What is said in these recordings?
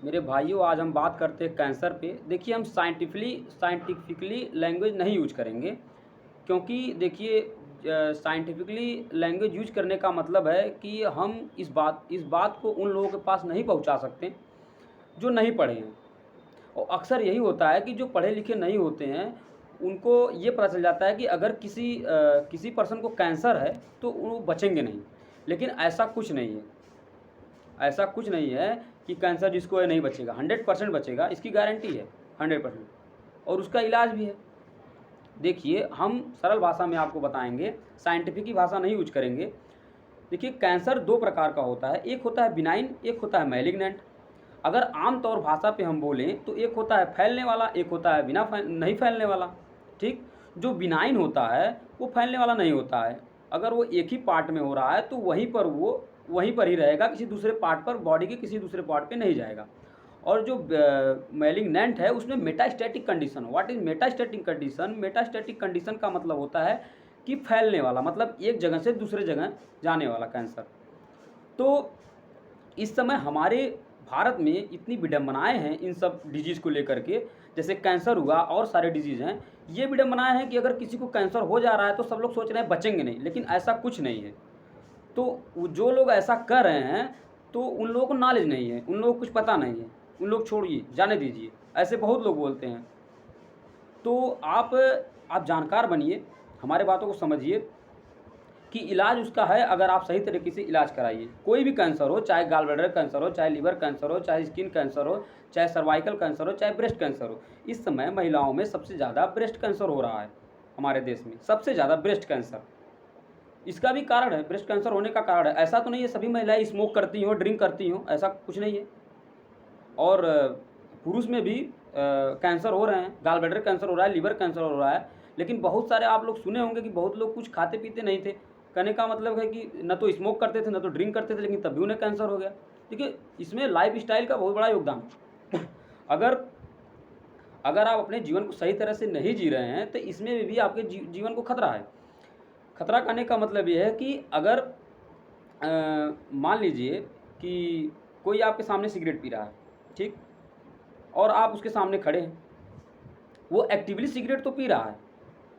मेरे भाइयों, आज हम बात करते हैं कैंसर पे। देखिए, हम साइंटिफिकली लैंग्वेज नहीं यूज़ करेंगे, क्योंकि देखिए साइंटिफिकली लैंग्वेज यूज़ करने का मतलब है कि हम इस बात को उन लोगों के पास नहीं पहुंचा सकते जो नहीं पढ़े हैं। और अक्सर यही होता है कि जो पढ़े लिखे नहीं होते हैं, उनको ये पता चल जाता है कि अगर किसी पर्सन को कैंसर है, तो वो बचेंगे नहीं। लेकिन ऐसा कुछ नहीं है कि कैंसर जिसको है नहीं बचेगा। 100% बचेगा, इसकी गारंटी है 100%। और उसका इलाज भी है। देखिए, हम सरल भाषा में आपको बताएंगे, साइंटिफिक भाषा नहीं यूज करेंगे। देखिए, कैंसर दो प्रकार का होता है, एक होता है बिनाइन, एक होता है मैलिग्नेंट। अगर आम तौर भाषा पे हम बोलें तो एक होता है फैलने वाला, एक होता है नहीं फैलने वाला। ठीक। जो बिनाइन होता है वो फैलने वाला नहीं होता है। अगर वो एक ही पार्ट में हो रहा है तो वहीं पर ही रहेगा, किसी दूसरे पार्ट पर, बॉडी के किसी दूसरे पार्ट पे नहीं जाएगा। और जो मैलिग्नेंट है उसमें metastatic condition. What is metastatic condition? Metastatic condition का मतलब होता है कि फैलने वाला, मतलब एक जगह से दूसरे जगह जाने वाला कैंसर। तो इस समय हमारे भारत में इतनी विडंबनाएं हैं इन सब डिजीज़ को लेकर के, जैसे कैंसर हुआ और सारे डिजीज़ हैं। ये विडंबनाएं हैं कि अगर किसी को कैंसर हो जा रहा है तो सब लोग सोच रहे हैं बचेंगे नहीं, लेकिन ऐसा कुछ नहीं है। तो जो लोग ऐसा कर रहे हैं, तो उन लोगों को नॉलेज नहीं है, उन लोगों को कुछ पता नहीं है। उन लोग छोड़िए, जाने दीजिए, ऐसे बहुत लोग बोलते हैं। तो आप जानकार बनिए, हमारे बातों को समझिए कि इलाज उसका है अगर आप सही तरीके से इलाज कराइए। कोई भी कैंसर हो, चाहे गॉल ब्लैडर कैंसर हो, चाहे लीवर कैंसर हो, चाहे स्किन कैंसर हो, चाहे सर्वाइकल कैंसर हो, चाहे ब्रेस्ट कैंसर हो। इस समय महिलाओं में सबसे ज़्यादा ब्रेस्ट कैंसर हो रहा है। हमारे देश में सबसे ज़्यादा ब्रेस्ट कैंसर। इसका भी कारण है, ब्रेस्ट कैंसर होने का कारण है। ऐसा तो नहीं है सभी महिलाएं स्मोक करती हों, ड्रिंक करती हों, ऐसा कुछ नहीं है। और पुरुष में भी कैंसर हो रहे हैं, गॉल ब्लैडर कैंसर हो रहा है, लीवर कैंसर हो रहा है। लेकिन बहुत सारे आप लोग सुने होंगे कि बहुत लोग कुछ खाते पीते नहीं थे। कहने का मतलब है कि न तो स्मोक करते थे, न तो ड्रिंक करते थे, लेकिन तब भी उन्हें कैंसर हो गया। देखिए, इसमें लाइफ स्टाइल का बहुत बड़ा योगदान है। अगर अगर आप अपने जीवन को सही तरह से नहीं जी रहे हैं, तो इसमें भी आपके जीवन को खतरा है। खतरा कहने का मतलब ये है कि अगर मान लीजिए कि कोई आपके सामने सिगरेट पी रहा है, ठीक, और आप उसके सामने खड़े हैं। वो एक्टिवली सिगरेट तो पी रहा है,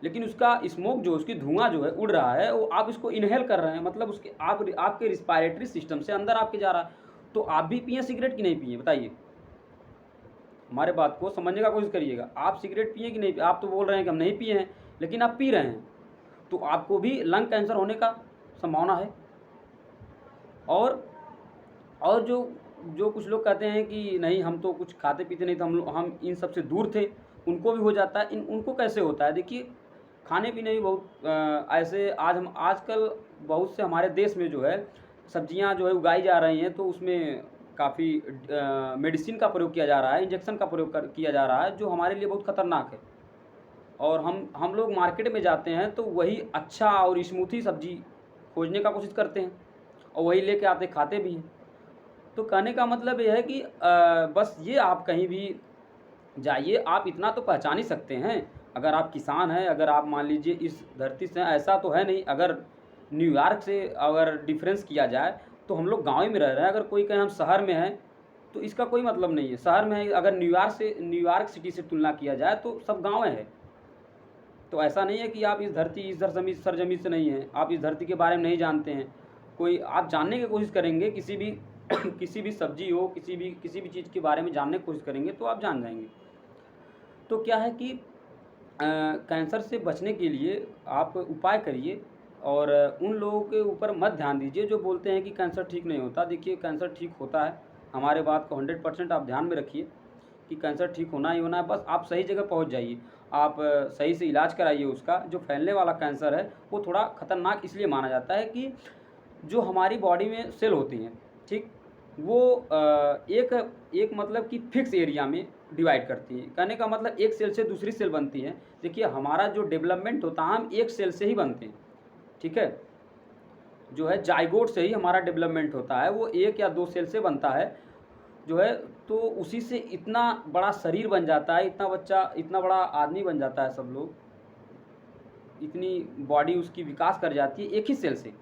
लेकिन उसका स्मोक जो, उसकी धुआं जो है उड़ रहा है, वो आप इसको इनहेल कर रहे हैं, मतलब उसके आपके रिस्पायरेटरी सिस्टम से अंदर आपके जा रहा है। तो आप भी पिए सिगरेट कि नहीं पिए, बताइए। हमारे बात को समझने का कोशिश करिएगा। आप सिगरेट पिए कि नहीं पिए? आप तो बोल रहे हैं कि हम नहीं पिए हैं, लेकिन आप पी रहे हैं, तो आपको भी लंग कैंसर होने का संभावना है। और जो जो कुछ लोग कहते हैं कि नहीं, हम तो कुछ खाते पीते नहीं थे, हम इन सब से दूर थे, उनको भी हो जाता है। उनको कैसे होता है? देखिए, खाने पीने भी बहुत ऐसे आजकल बहुत से हमारे देश में जो है सब्जियां जो है उगाई जा रही हैं, तो उसमें काफ़ी मेडिसिन का प्रयोग किया जा रहा है, इंजेक्शन का प्रयोग किया जा रहा है, जो हमारे लिए बहुत खतरनाक है। और हम लोग मार्केट में जाते हैं तो वही अच्छा और स्मूथी सब्जी खोजने का कोशिश करते हैं, और वही लेके आते खाते भी हैं। तो कहने का मतलब ये है कि बस ये, आप कहीं भी जाइए, आप इतना तो पहचान ही सकते हैं। अगर आप किसान हैं, अगर आप मान लीजिए इस धरती से, ऐसा तो है नहीं, अगर न्यूयॉर्क से अगर डिफरेंस किया जाए तो हम लोग गाँव ही में रह रहे हैं। अगर कोई कहे हम शहर में हैं, तो इसका कोई मतलब नहीं है। शहर में है, अगर न्यूयॉर्क सिटी से तुलना किया जाए तो सब गाँव है। तो ऐसा नहीं है कि आप इस सरजमीन से नहीं हैं, आप इस धरती के बारे में नहीं जानते हैं। कोई आप जानने की कोशिश करेंगे, किसी भी किसी भी सब्जी हो, किसी भी चीज़ के बारे में जानने की कोशिश करेंगे तो आप जान जाएंगे। तो क्या है कि कैंसर से बचने के लिए आप उपाय करिए, और उन लोगों के ऊपर मत ध्यान दीजिए जो बोलते हैं कि कैंसर ठीक नहीं होता। देखिए, कैंसर ठीक होता है। हमारे बात को 100% आप ध्यान में रखिए कि कैंसर ठीक होना ही होना है। बस आप सही जगह पहुंच जाइए, आप सही से इलाज कराइए उसका। जो फैलने वाला कैंसर है वो थोड़ा खतरनाक इसलिए माना जाता है कि जो हमारी बॉडी में सेल होती हैं, ठीक, वो एक एक मतलब कि फिक्स एरिया में डिवाइड करती हैं। कहने का मतलब एक सेल से दूसरी सेल बनती है। देखिए, हमारा जो डेवलपमेंट होता है, हम एक सेल से ही बनते हैं, ठीक है। जो है जाइगोट से ही हमारा डेवलपमेंट होता है, वो एक या दो सेल से बनता है जो है। तो उसी से इतना बड़ा शरीर बन जाता है, इतना बच्चा, इतना बड़ा आदमी बन जाता है, सब लोग, इतनी बॉडी उसकी विकास कर जाती है एक ही सेल से।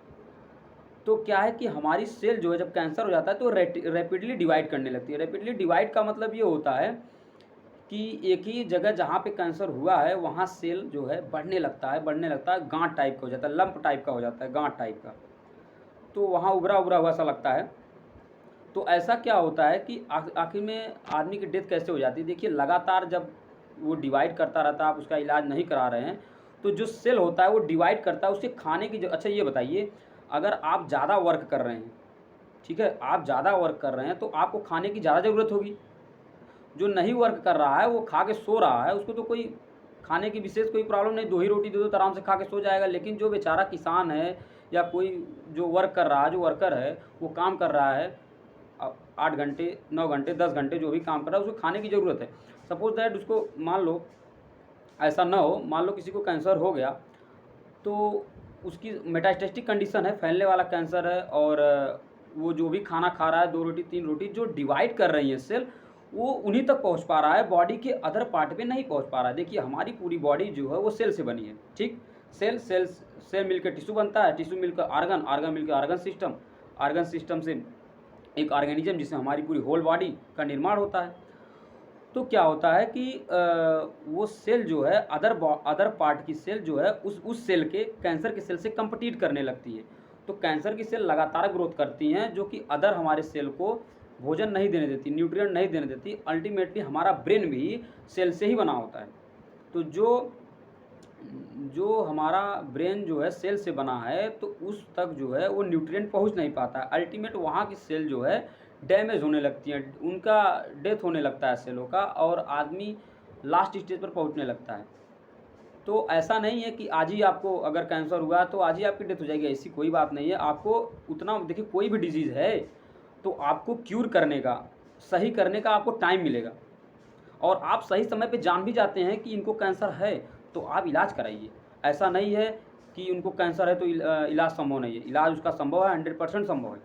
तो क्या है कि हमारी सेल जो है जब कैंसर हो जाता है तो रैपिडली डिवाइड करने लगती है। रैपिडली डिवाइड का मतलब ये होता है कि एक ही जगह जहाँ पे कैंसर हुआ है वहाँ सेल जो है बढ़ने लगता है, गाँठ टाइप का हो जाता है, लंप टाइप का हो जाता है, गाँठ टाइप का। तो वहाँ उभरा-उभरा हुआ सा लगता है। तो ऐसा क्या होता है कि आखिर में आदमी की डेथ कैसे हो जाती है? देखिए, लगातार जब वो डिवाइड करता रहता है, आप उसका इलाज नहीं करा रहे हैं, तो जो सेल होता है वो डिवाइड करता है, उसके खाने की ज अच्छा ये बताइए, अगर आप ज़्यादा वर्क कर रहे हैं, ठीक है? आप ज़्यादा वर्क कर रहे हैं तो आपको खाने की ज़्यादा ज़रूरत होगी। जो नहीं वर्क कर रहा है, वो खा के सो रहा है, उसको तो कोई खाने की विशेष कोई प्रॉब्लम नहीं, 2 ही रोटी दे दो तो आराम से खा के सो जाएगा। लेकिन जो बेचारा किसान है या कोई जो वर्क कर रहा है, जो वर्कर है, वो काम कर रहा है 8 घंटे, 9 घंटे, 10 घंटे जो भी काम कर रहा है, उसको खाने की ज़रूरत है। सपोज़ दैट उसको मान लो ऐसा ना हो, मान लो किसी को कैंसर हो गया, तो उसकी मेटास्टेटिक कंडीशन है, फैलने वाला कैंसर है और वो जो भी खाना खा रहा है 2 रोटी, 3 रोटी जो डिवाइड कर रही है सेल, वो उन्हीं तक पहुँच पा रहा है, बॉडी के अदर पार्ट पे नहीं पहुँच पा रहा है। देखिए, हमारी पूरी बॉडी जो है वो सेल से बनी है, ठीक? सेल मिलकर टिश्यू बनता है, टिश्यू मिलकर ऑर्गन मिलकर ऑर्गन सिस्टम से एक ऑर्गेनिज़्म जिससे हमारी पूरी होल बॉडी का निर्माण होता है। तो क्या होता है कि वो सेल जो है अदर पार्ट की सेल जो है उस सेल के कैंसर के सेल से कम्पीट करने लगती है। तो कैंसर की सेल लगातार ग्रोथ करती हैं जो कि अदर हमारे सेल को भोजन नहीं देने देती, न्यूट्रिएंट नहीं देने देती। अल्टीमेटली हमारा ब्रेन भी सेल से ही बना होता है। तो जो हमारा ब्रेन जो है सेल से बना है, तो उस तक जो है वो न्यूट्रिएंट पहुँच नहीं पाता है। अल्टीमेट वहाँ की सेल जो है डैमेज होने लगती हैं, उनका डेथ होने लगता है सेलों का और आदमी लास्ट स्टेज पर पहुँचने लगता है। तो ऐसा नहीं है कि आज ही आपको अगर कैंसर हुआ तो आज ही आपकी डेथ हो जाएगी, ऐसी कोई बात नहीं है। आपको उतना देखिए, कोई भी डिज़ीज़ है तो आपको क्यूर करने का, सही करने का आपको टाइम मिलेगा और आप सही समय पे जान भी जाते हैं कि इनको कैंसर है, तो आप इलाज कराइए। ऐसा नहीं है कि उनको कैंसर है तो इलाज संभव नहीं है, इलाज उसका संभव है, 100% संभव है।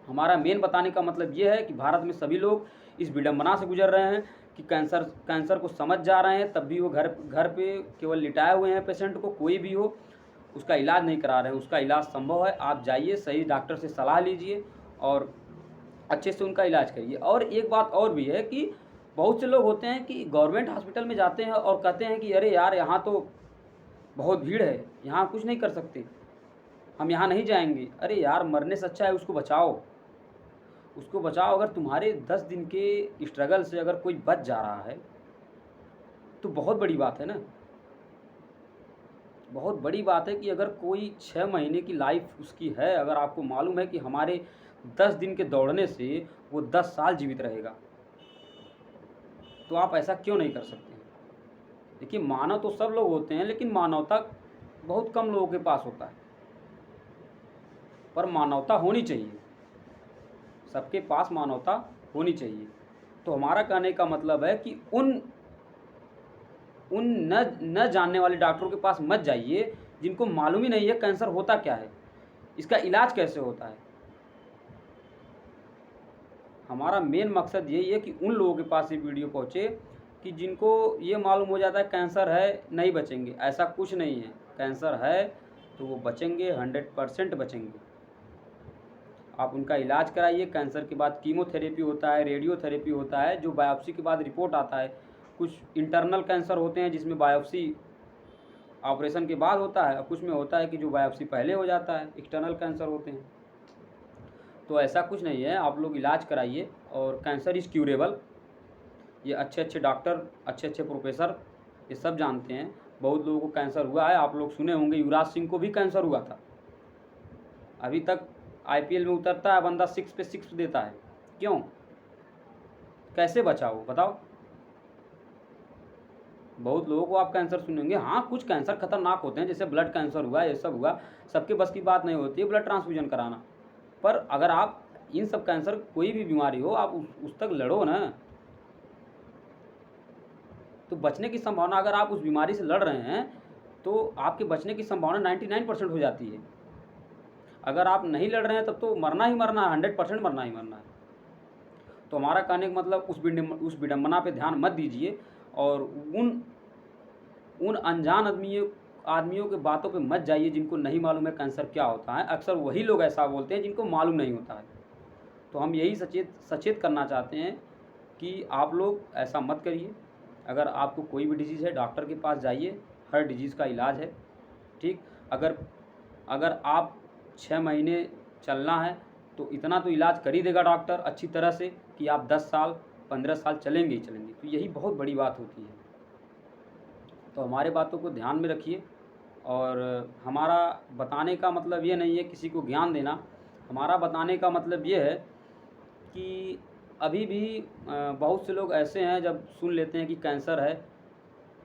हमारा मेन बताने का मतलब ये है कि भारत में सभी लोग इस विडंबना से गुजर रहे हैं कि कैंसर को समझ जा रहे हैं, तब भी वो घर पे केवल लिटाए हुए हैं पेशेंट को, कोई भी हो, उसका इलाज नहीं करा रहे हैं। उसका इलाज संभव है, आप जाइए, सही डॉक्टर से सलाह लीजिए और अच्छे से उनका इलाज करिए। और एक बात और भी है कि बहुत से लोग होते हैं कि गवर्नमेंट हॉस्पिटल में जाते हैं और कहते हैं कि अरे यार, यहाँ तो बहुत भीड़ है, यहाँ कुछ नहीं कर सकते, हम यहाँ नहीं जाएंगे। अरे यार, मरने से अच्छा है उसको बचाओ, उसको बचाओ। अगर तुम्हारे 10 दिन के स्ट्रगल से अगर कोई बच जा रहा है तो बहुत बड़ी बात है ना। बहुत बड़ी बात है कि अगर कोई 6 महीने की लाइफ उसकी है, अगर आपको मालूम है कि हमारे 10 दिन के दौड़ने से वो 10 साल जीवित रहेगा, तो आप ऐसा क्यों नहीं कर सकते हैं? देखिए, मानव तो सब लोग होते हैं, लेकिन मानवता बहुत कम लोगों के पास होता है, पर मानवता होनी चाहिए, सबके पास मानवता होनी चाहिए। तो हमारा कहने का मतलब है कि उन न जानने वाले डॉक्टरों के पास मत जाइए जिनको मालूम ही नहीं है कैंसर होता क्या है, इसका इलाज कैसे होता है। हमारा मेन मकसद यही है कि उन लोगों के पास ये वीडियो पहुँचे कि जिनको ये मालूम हो जाता है कैंसर है, नहीं बचेंगे। ऐसा कुछ नहीं है, कैंसर है तो वो बचेंगे, 100% बचेंगे। आप उनका इलाज कराइए। कैंसर के बाद कीमोथेरेपी होता है, रेडियोथेरेपी होता है, जो बायोप्सी के बाद रिपोर्ट आता है। कुछ इंटरनल कैंसर होते हैं जिसमें बायोप्सी ऑपरेशन के बाद होता है, और कुछ में होता है कि जो बायोप्सी पहले हो जाता है, एक्सटर्नल कैंसर होते हैं। तो ऐसा कुछ नहीं है, आप लोग इलाज कराइए और कैंसर इज़ क्यूरेबल। ये अच्छे डॉक्टर, अच्छे प्रोफेसर ये सब जानते हैं। बहुत लोगों को कैंसर हुआ है, आप लोग सुने होंगे युवराज सिंह को भी कैंसर हुआ था। अभी तक IPL में उतरता है बंदा 6 पे 6 देता है, क्यों? कैसे बचा वो, बताओ? बहुत लोगों को आप कैंसर सुनेंगे। हाँ, कुछ कैंसर खतरनाक होते हैं, जैसे ब्लड कैंसर हुआ, ये सब हुआ, सबके बस की बात नहीं होती है ब्लड ट्रांसफ्यूजन कराना। पर अगर आप इन सब कैंसर कोई भी बीमारी हो, आप उस तक लड़ो ना, तो बचने की संभावना, अगर आप उस बीमारी से लड़ रहे हैं तो आपके बचने की संभावना 99% हो जाती है। अगर आप नहीं लड़ रहे हैं तब तो मरना ही मरना है, 100% मरना ही मरना है। तो हमारा कहने का मतलब उस विडंबना पे ध्यान मत दीजिए और उन अनजान आदमियों के बातों पे मत जाइए जिनको नहीं मालूम है कैंसर क्या होता है। अक्सर वही लोग ऐसा बोलते हैं जिनको मालूम नहीं होता है। तो हम यही सचेत करना चाहते हैं कि आप लोग ऐसा मत करिए। अगर आपको कोई भी डिजीज़ है डॉक्टर के पास जाइए, हर डिजीज़ का इलाज है, ठीक। अगर आप 6 महीने चलना है तो इतना तो इलाज कर ही देगा डॉक्टर अच्छी तरह से कि आप 10 साल 15 साल चलेंगे ही चलेंगे। तो यही बहुत बड़ी बात होती है। तो हमारे बातों को ध्यान में रखिए। और हमारा बताने का मतलब ये नहीं है किसी को ज्ञान देना, हमारा बताने का मतलब ये है कि अभी भी बहुत से लोग ऐसे हैं जब सुन लेते हैं कि कैंसर है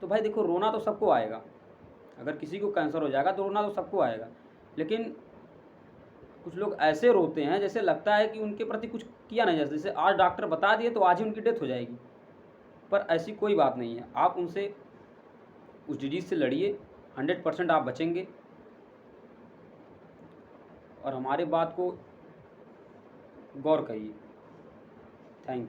तो भाई देखो, रोना तो सबको आएगा। अगर किसी को कैंसर हो जाएगा तो रोना तो सबको आएगा, लेकिन कुछ लोग ऐसे रोते हैं जैसे लगता है कि उनके प्रति कुछ किया नहीं, जैसे आज डॉक्टर बता दिए तो आज ही उनकी डेथ हो जाएगी। पर ऐसी कोई बात नहीं है। आप उनसे उस डिजीज़ से लड़िए, 100% आप बचेंगे। और हमारे बात को गौर करिए। Thank you.